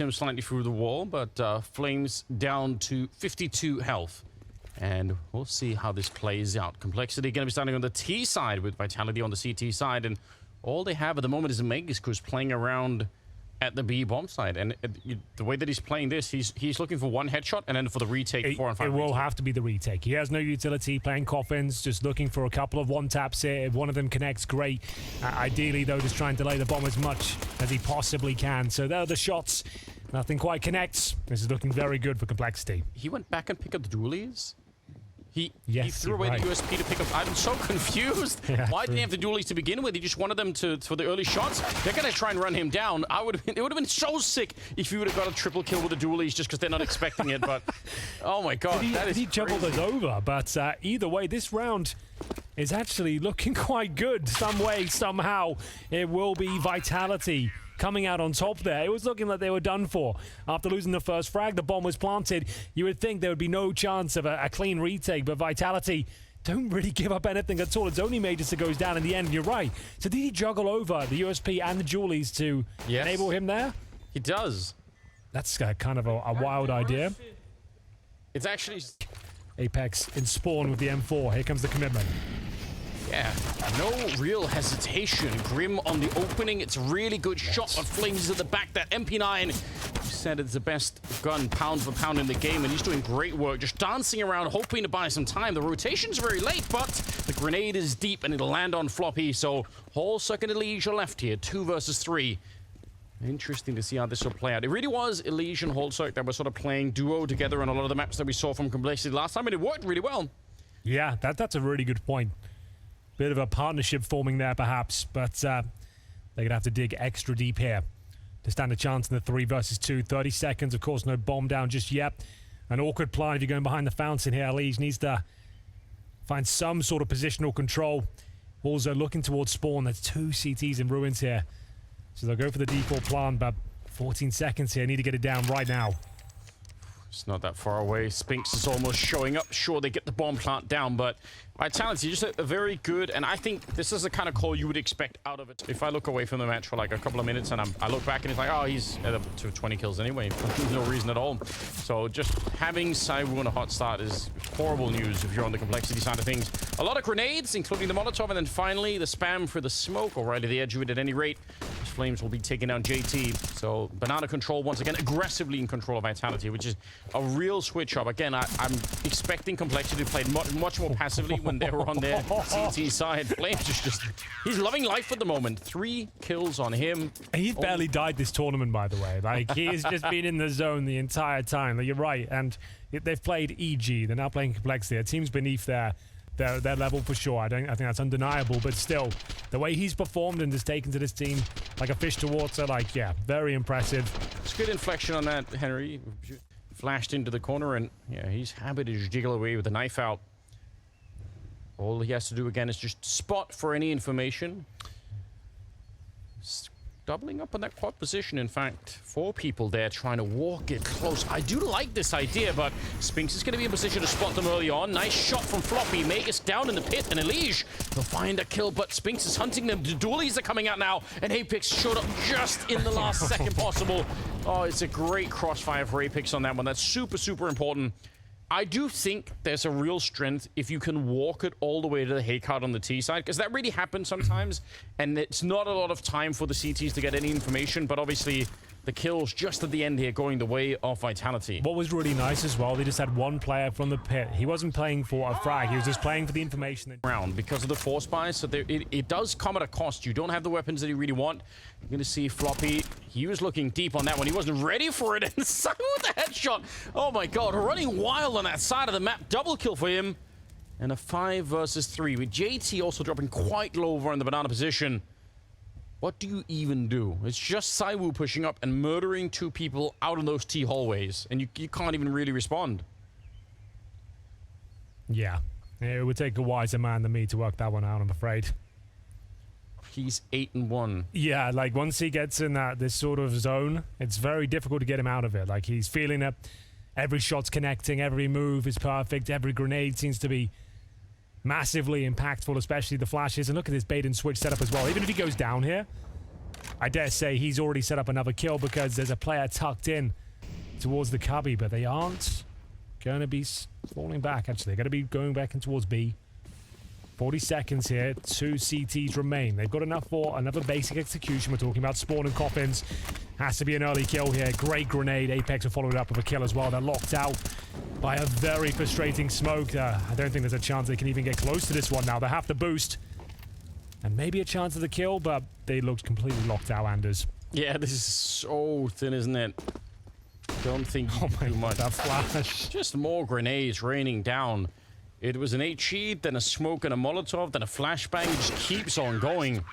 him slightly through the wall, but Flames down to 52 health. And we'll see how this plays out. Complexity going to be starting on the T side with Vitality on the CT side. And all they have at the moment is Megas playing around at the B bomb side. And the way that he's playing this, he's looking for one headshot and then for the retake 4 and 5. It will have to be the retake. He has no utility playing coffins, just looking for a couple of one-taps here. If one of them connects, great. Ideally, though, just try and delay the bomb as much as he possibly can. So there are the shots. Nothing quite connects. This is looking very good for Complexity. He went back and picked up the dualies. He Yes, threw away right. the USP to pick up. I'm so confused. Yeah, Why didn't true. he have the dualies to begin with? He just wanted them for the early shots. They're going to try and run him down. It would have been so sick if he would have got a triple kill with the dualies just because they're not expecting it. But, oh my God, that is he juggled crazy. those over, but either way, this round is actually looking quite good. Some way, somehow, it will be Vitality coming out on top there. It was looking like they were done for. After losing the first frag, the bomb was planted. You would think there would be no chance of a clean retake, but Vitality don't really give up anything at all. It's only Majors that goes down in the end, and you're right. So did he juggle over the USP and the dualies to enable him there? He does. That's kind of a wild idea. It's actually... Apex in spawn with the M4. Here comes the commitment. Yeah, no real hesitation. Grim on the opening. It's a really good shot on Flames at the back. That MP9, you said it's the best gun pound for pound in the game, and he's doing great work. Just dancing around, hoping to buy some time. The rotation's very late, but the grenade is deep, and it'll land on Floppy. So, whole second Elysia left here. 2 versus 3. Interesting to see how this will play out. It really was Elysian and Holzerk that were sort of playing duo together on a lot of the maps that we saw from Complexity last time, and it worked really well. Yeah, that's a really good point. Bit of a partnership forming there, perhaps, but they're going to have to dig extra deep here to stand a chance in the 3 versus 2. 30 seconds, of course, no bomb down just yet. An awkward plan if you're going behind the fountain here. Lige needs to find some sort of positional control. Also looking towards spawn. There's 2 CTs in ruins here. So they'll go for the default plan, but 14 seconds here. Need to get it down right now. It's not that far away. Spinks is almost showing up. Sure, they get the bomb plant down, but Vitality just a very good, and I think this is the kind of call you would expect out of it. If I look away from the match for like a couple of minutes and I look back and it's like, oh, he's at up to 20 kills anyway. No reason at all. So just having ZywOo on a hot start is horrible news if you're on the Complexity side of things. A lot of grenades, including the Molotov, and then finally the spam for the smoke, or right at the edge of it at any rate. Flames will be taking down JT. So Banana control once again aggressively in control of Vitality, which is a real switch up. Again, I'm expecting Complexity to play much more passively when they were on their CT side. Flames is just, he's loving life at the moment. 3 kills on him. He's barely died this tournament, by the way. Like, he has just been in the zone the entire time. Like, you're right. And they've played EG. They're now playing Complexity. A team's beneath their level for sure. I think that's undeniable, but still, the way he's performed and has taken to this team like a fish to water, like, yeah, very impressive. It's good inflection on that, Henry. Flashed into the corner, and yeah, he's happy to just jiggle away with the knife out. All he has to do again is just spot for any information. Doubling up on that quad position, in fact. 4 people there trying to walk it close. I do like this idea, but Spinks is going to be in position to spot them early on. Nice shot from Floppy. Magus down in the pit, and Elige will find a kill, but Spinks is hunting them. The dualies are coming out now, and Apex showed up just in the last second possible. Oh, it's a great crossfire for Apex on that one. That's super, super important. I do think there's a real strength if you can walk it all the way to the hay card on the T side, because that really happens sometimes, and it's not a lot of time for the CTs to get any information, but obviously the kills just at the end here going the way of Vitality. What was really nice as well, they just had 1 player from the pit. He wasn't playing for a frag, he was just playing for the information. Round because of the force buys, so it does come at a cost. You don't have the weapons that you really want. You're going to see Floppy. He was looking deep on that one. He wasn't ready for it, and so with the headshot. Oh my God, running wild on that side of the map. Double kill for him. And a 5 versus 3 with JT also dropping quite low over in the banana position. What do you even do? It's just ZywOo pushing up and murdering 2 people out in those T hallways, and you can't even really respond. Yeah, it would take a wiser man than me to work that one out, I'm afraid. He's 8-1. Yeah, like once he gets in this sort of zone, it's very difficult to get him out of it. Like, he's feeling it. Every shot's connecting, every move is perfect, every grenade seems to be massively impactful, especially the flashes. And look at this bait and switch setup as well. Even if he goes down here, I dare say he's already set up another kill because there's a player tucked in towards the cubby, but they aren't going to be falling back, actually. They're going to be going back in towards B. 40 seconds here. 2 CTs remain. They've got enough for another basic execution. We're talking about spawn and coffins. Has to be an early kill here. Great grenade. Apex will follow it up with a kill as well. They're locked out by a very frustrating smoke. I don't think there's a chance they can even get close to this one now. They have to boost. And maybe a chance of the kill, but they looked completely locked out, Anders. Yeah, this is so thin, isn't it? Don't think you can do much. That flash. Just more grenades raining down. It was an HE, then a smoke and a Molotov, then a flashbang. It just keeps on going.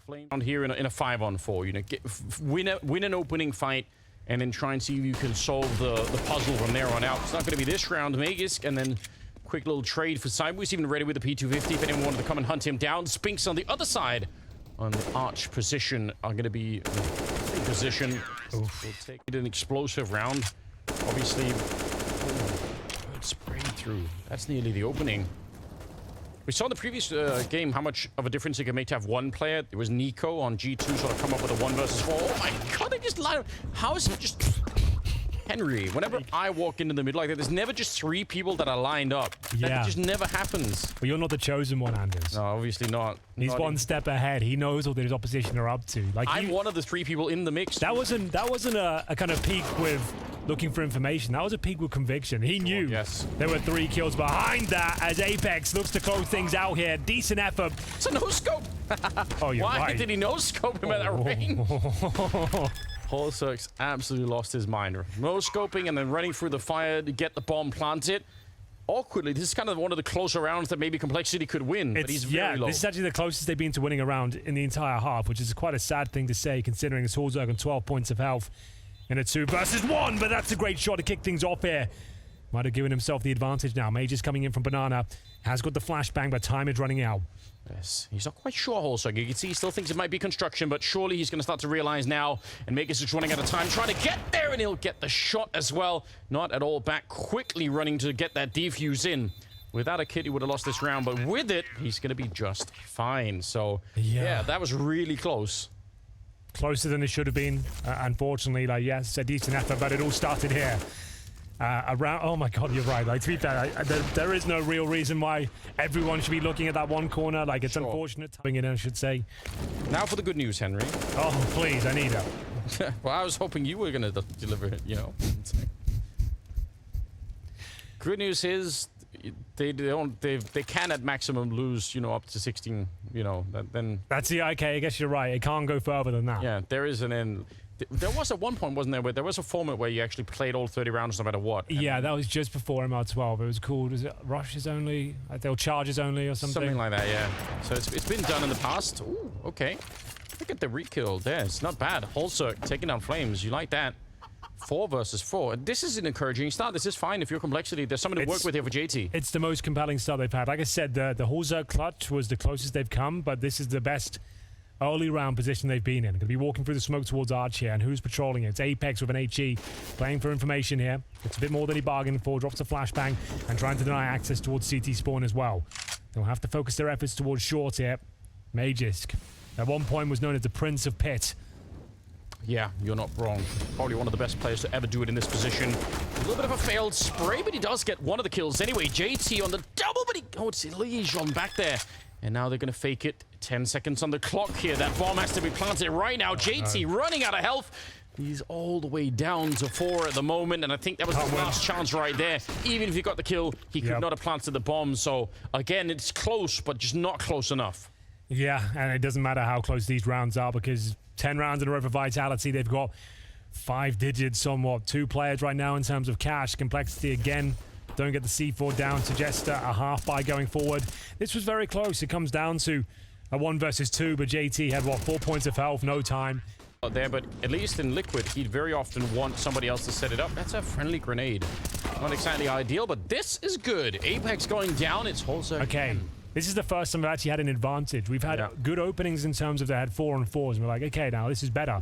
Flame on here in a 5-on-4. You know, win an opening fight, and then try and see if you can solve the puzzle from there on out. It's not going to be this round, Magisk, and then quick little trade for Sideways, even ready with the P250 if anyone wanted to come and hunt him down. Spinks on the other side on the arch position are going to be in position. We'll take it an explosive round. Obviously, good spray through. That's nearly the opening. We saw in the previous game how much of a difference it can make to have one player. It was Niko on G2 sort of come up with a 1 versus 4. Oh my god, they just line up. How is it just... Henry, whenever I walk into the middle like that, there's never just 3 people that are lined up. Yeah. That just never happens. But you're not the chosen one, Anders. No, obviously not. He's not one step ahead. He knows what his opposition are up to. Like I'm one of the 3 people in the mix. That wasn't a kind of peak with looking for information. That was a peak with conviction. He knew there were 3 kills behind that as Apex looks to close things out here. Decent effort. It's a no-scope. Oh, you're Why right. did he no-scope him at that range? Holzerk's absolutely lost his mind. No-scoping and then running through the fire to get the bomb planted. Awkwardly, this is kind of one of the closer rounds that maybe Complexity could win, but he's very low. This is actually the closest they've been to winning a round in the entire half, which is quite a sad thing to say, considering it's Holzerk on 12 points of health in a 2 versus 1, but that's a great shot to kick things off here. Might have given himself the advantage now. Major's coming in from Banana. Has got the flashbang, but time is running out. Yes, he's not quite sure, Holzerk. You can see he still thinks it might be construction, but surely he's going to start to realize now, and Magus is running out of time, trying to get there, and he'll get the shot as well. Not at all back, quickly running to get that defuse in. Without a kit, he would have lost this round, but with it, he's going to be just fine. So, yeah, that was really close. Closer than it should have been, unfortunately. Like, yes, a decent effort, but it all started here. Around, oh my god, you're right. Like, to be fair, there is no real reason why everyone should be looking at that one corner. Like, it's unfortunate. Bring it in, I should say. Now for the good news, Henry. Oh, please, I need it. Well, I was hoping you were going to deliver it, you know. Good news is they can at maximum lose, you know, up to 16, you know, then... That's the, okay, I guess you're right. It can't go further than that. Yeah, there is an end. There was at one point, wasn't there, where there was a format where you actually played all 30 rounds no matter what. Yeah, that was just before MR12. It was called, was it Rushes Only? Or Charges Only or something? Something like that, yeah. So it's been done in the past. Ooh, okay. Look at the rekill there. It's not bad. Holzerk taking down flames. You like that. 4 versus 4. This is an encouraging start. This is fine if you're Complexity. There's someone to work with here for JT. It's the most compelling start they've had. Like I said, the Holzerk clutch was the closest they've come, but this is the best early round position they've been in. Going to be walking through the smoke towards Arch here, and who's patrolling it? It's Apex with an HE, playing for information here. It's a bit more than he bargained for, drops a flashbang, and trying to deny access towards CT spawn as well. They'll have to focus their efforts towards short here. Magisk, at one point, was known as the Prince of Pit. Yeah, you're not wrong. Probably one of the best players to ever do it in this position. A little bit of a failed spray, but he does get one of the kills anyway. JT on the double, but it's Legion back there. And now they're going to fake it. 10 seconds on the clock here. That bomb has to be planted right now. JT running out of health. He's all the way down to 4 at the moment, and I think that was the last chance right there. Even if he got the kill, he could not have planted the bomb. So, again, it's close, but just not close enough. Yeah, and it doesn't matter how close these rounds are, because 10 rounds in a row for Vitality. They've got 5 digits on, what, 2 players right now in terms of cash. Complexity, again, don't get the C4 down. Suggest a half buy going forward. This was very close. It comes down to a 1 versus 2, but JT had, what, 4 points of health, no time. There, but at least in Liquid, he'd very often want somebody else to set it up. That's a friendly grenade. Not exactly ideal, but this is good. Apex going down. It's Holzerk. Okay. This is the first time we've actually had an advantage. We've had good openings in terms of they had 4-on-4s, and we're like, okay, now this is better.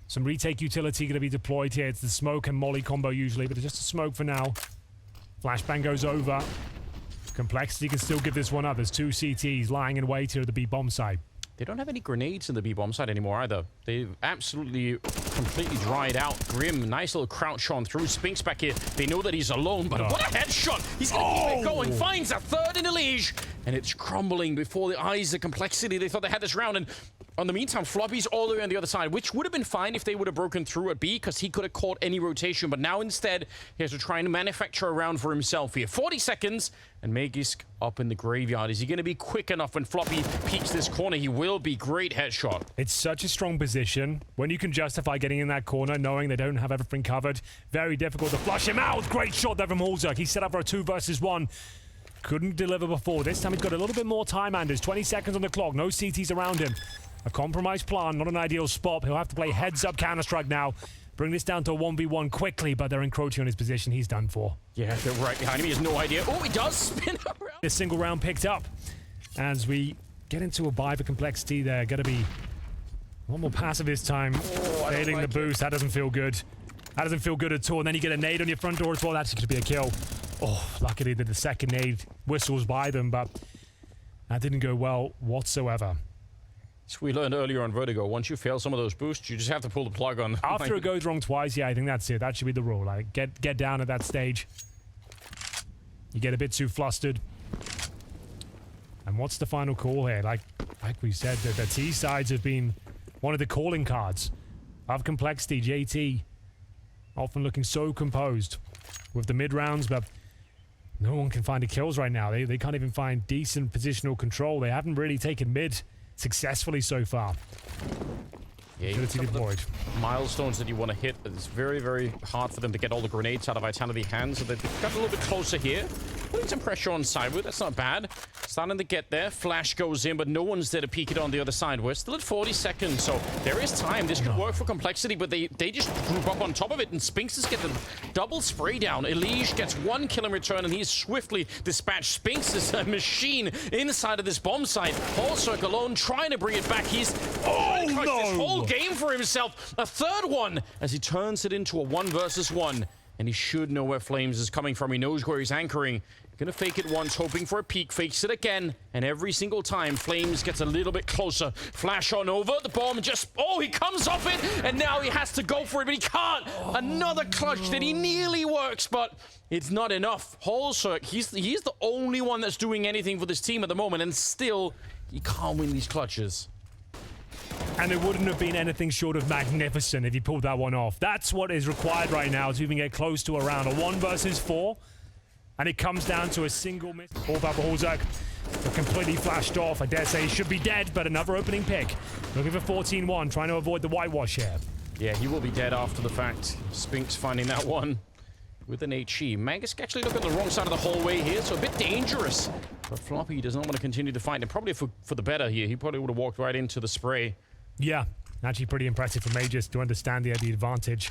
Some retake utility going to be deployed here. It's the smoke and molly combo usually, but it's just a smoke for now. Flashbang goes over. Complexity can still give this one up. There's 2 CTs lying in wait here at the B bomb site. They don't have any grenades in the B-bomb side anymore either. They've absolutely completely dried out. Grim, nice little crouch shot through. Spinks back here. They know that he's alone, but what a headshot! He's gonna keep it going. Finds a third in the leash, and it's crumbling before the eyes of complexity. They thought they had this round, and on the meantime, Floppy's all the way on the other side, which would have been fine if they would have broken through at B, because he could have caught any rotation. But now instead, he has to try and manufacture a round for himself here. 40 seconds, and Magisk up in the graveyard. Is he going to be quick enough when Floppy peeks this corner? He will be. Great headshot. It's such a strong position. When you can justify getting in that corner, knowing they don't have everything covered, very difficult to flush him out. Great shot there from Hulzak. He's set up for a 2 versus 1. Couldn't deliver before. This time he's got a little bit more time, Anders. 20 seconds on the clock. No CTs around him. A compromised plan, not an ideal spot. He'll have to play heads-up Counter-Strike now. Bring this down to a 1v1 quickly, but they're encroaching on his position. He's done for. Yeah, they're right behind him. He has no idea. Oh, he does spin around. A single round picked up. As we get into a buy for complexity, they're going to be one more passive this time. Failing the boost. That doesn't feel good. That doesn't feel good at all. And then you get a nade on your front door as well. That's going to be a kill. Oh, luckily the second nade whistles by them, but that didn't go well whatsoever. So we learned earlier on Vertigo, once you fail some of those boosts, you just have to pull the plug on. After it goes wrong twice, yeah, I think that's it. That should be the rule. Like, get down at that stage. You get a bit too flustered. And what's the final call here? Like we said, the T sides have been one of the calling cards of complexity. JT often looking so composed with the mid rounds, but no one can find the kills right now. They can't even find decent positional control. They haven't really taken mid successfully so far. Yeah, deployed. Milestones that you want to hit. It's very, very hard for them to get all the grenades out of Vitality hands. So they've got a little bit closer here. Putting some pressure on Cyber. That's not bad. Starting to get there. Flash goes in, but no one's there to peek it on the other side. We're still at 40 seconds, so there is time. This could work for complexity, but they just group up on top of it, and Spinks is getting double spray down. Elige gets 1 kill in return, and he's swiftly dispatched. Spinks is a machine inside of this bomb site. Hulzak alone trying to bring it back. He's this whole game for himself. A third one as he turns it into a 1 versus 1. And he should know where Flames is coming from. He knows where he's anchoring. Gonna fake it once, hoping for a peek. Fakes it again. And every single time, Flames gets a little bit closer. Flash on over. The bomb just... Oh, he comes off it. And now he has to go for it, but he can't. Another clutch that he nearly works, but it's not enough. Hulzak, he's the only one that's doing anything for this team at the moment. And still, he can't win these clutches. And it wouldn't have been anything short of magnificent if he pulled that one off. That's what is required right now to even get close to a round. A 1 versus 4. And it comes down to a single miss. All about Hulzak. Completely flashed off. I dare say he should be dead, but another opening pick. Looking for 14-1, trying to avoid the whitewash here. Yeah, he will be dead after the fact. Spinks finding that one with an HE. Magisk actually looking at the wrong side of the hallway here, so a bit dangerous. But Floppy does not want to continue to fight, and probably for the better here. He probably would have walked right into the spray. Yeah, actually pretty impressive for Magisk to understand the advantage.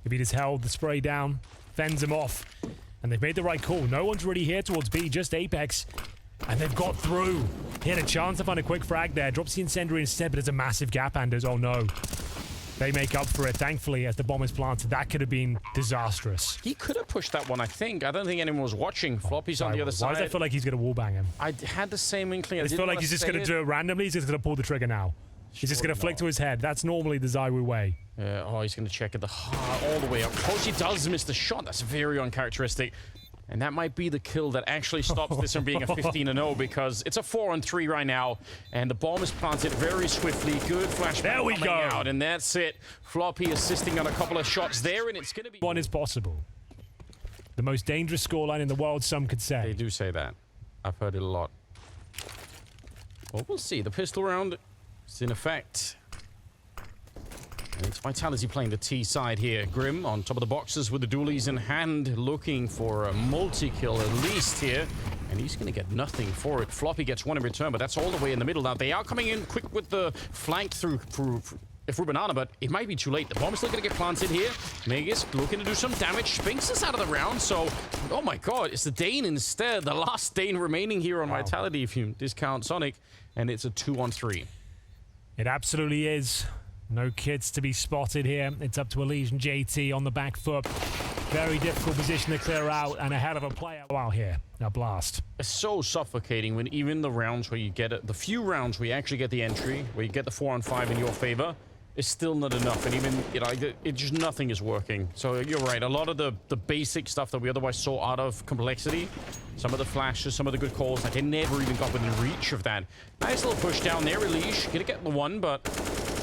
If he just held the spray down, fends him off, and they've made the right call. No one's really here towards B, just Apex. And they've got through. He had a chance to find a quick frag there. Drops the incendiary instead, but there's a massive gap, Anders. Oh no. They make up for it, thankfully, as the bomb is planted. That could have been disastrous. He could have pushed that one, I think. I don't think anyone was watching. Floppy's on the other side. Why does that feel like he's going to wallbang him? I had the same inkling. I just feel like he's just going to do it randomly. He's just going to pull the trigger now. He's just going to flick to his head. That's normally the Zywoo way. Yeah, oh, he's going to check at the heart all the way up close. He does miss the shot. That's very uncharacteristic. And that might be the kill that actually stops this from being a 15-0 because it's a 4-on-3 right now. And the bomb is planted very swiftly. Good flashback. There we go. Out, and that's it. Floppy assisting on a couple of shots there, and it's going to be... One is possible. The most dangerous scoreline in the world, some could say. They do say that. I've heard it a lot. Well, we'll see. The pistol round is in effect. And it's Vitality playing the T side here. Grim on top of the boxes with the dualies in hand, looking for a multi-kill at least here. And he's going to get nothing for it. Floppy gets one in return, but that's all the way in the middle now. They are coming in quick with the flank through Rubenana, but it might be too late. The bomb is still going to get planted here. Magisk looking to do some damage. Spinks is out of the round, so... Oh my god, it's the Dane instead. The last Dane remaining here on Vitality if you discount Sonic. And it's a 2-on-3. It absolutely is. No kids to be spotted here. It's up to Elige and JT on the back foot. Very difficult position to clear out, and a hell of a play out here. Now Blast. It's so suffocating when even the rounds where you get it, the few rounds where you actually get the entry, where you get the 4-on-5 in your favor, is still not enough. And even, you know, it just nothing is working. So you're right. A lot of the basic stuff that we otherwise saw out of complexity, some of the flashes, some of the good calls, like they never even got within reach of that. Nice little push down there, Release. Gonna get the one, but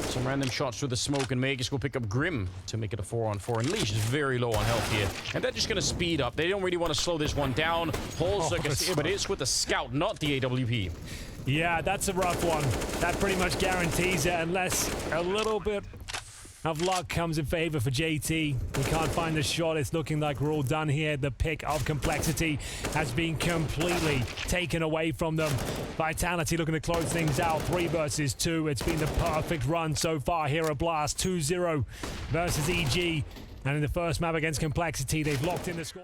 some random shots through the smoke, and Magus will pick up Grim to make it a 4-on-4. And Leash is very low on health here. And they're just going to speed up. They don't really want to slow this one down. Holes, but it's with the scout, not the AWP. Yeah, that's a rough one. That pretty much guarantees it, unless a little bit of luck comes in favor for JT. We can't find the shot. It's looking like we're all done here. The pick of complexity has been completely taken away from them. Vitality looking to close things out. 3 versus 2. It's been the perfect run so far here at Blast. 2-0 versus EG. And in the first map against complexity, they've locked in the score.